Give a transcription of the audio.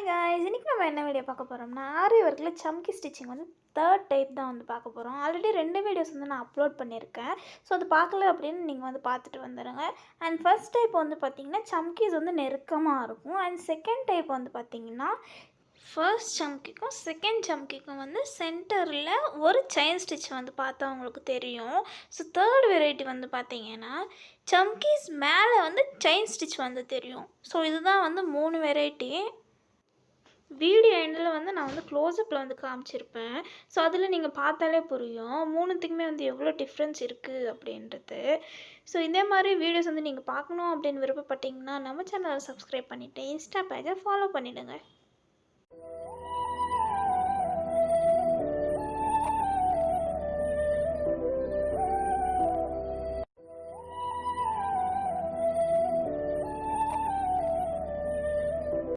Guys, இன்னைக்கு நம்ம என்ன வீடியோ பார்க்க போகிறோம்னா ஆரி ஒர்க்கில் சம்கி ஸ்டிச்சிங் வந்து தேர்ட் டைப் தான் வந்து பார்க்க போகிறோம். ஆல்ரெடி 2 வீடியோஸ் வந்து நான் அப்லோட் பண்ணியிருக்கேன். ஸோ அது பார்க்கல அப்படின்னு நீங்கள் வந்து பார்த்துட்டு வந்துடுங்க. அண்ட் ஃபர்ஸ்ட் டைப் வந்து பார்த்திங்கன்னா சம்கீஸ் வந்து நெருக்கமாக இருக்கும். அண்ட் செகண்ட் டைப் வந்து பார்த்திங்கன்னா ஃபர்ஸ்ட் சம்கிக்கும் செகண்ட் சம்கிக்கும் வந்து சென்டரில் ஒரு செயின் ஸ்டிச் வந்து பார்த்தா உங்களுக்கு தெரியும். ஸோ தேர்ட் வெரைட்டி வந்து பார்த்திங்கன்னா சம்கீஸ் மேலே வந்து செயின் ஸ்டிச் வந்து தெரியும். ஸோ இதுதான் வந்து 3 வெரைட்டி. வீடியோ எண்டில் வந்து நான் வந்து க்ளோஸ்அப்பில் வந்து காமிச்சிருப்பேன். ஸோ அதில் நீங்கள் பார்த்தாலே புரியும் மூணுத்துக்குமே வந்து எவ்வளோ டிஃப்ரென்ஸ் இருக்குது அப்படின்றது. ஸோ இதே மாதிரி வீடியோஸ் வந்து நீங்கள் பார்க்கணும் அப்படின்னு விருப்பப்பட்டீங்கன்னா நம்ம சேனலை சப்ஸ்கிரைப் பண்ணிவிட்டு இன்ஸ்டா பேஜை ஃபாலோ பண்ணிவிடுங்க.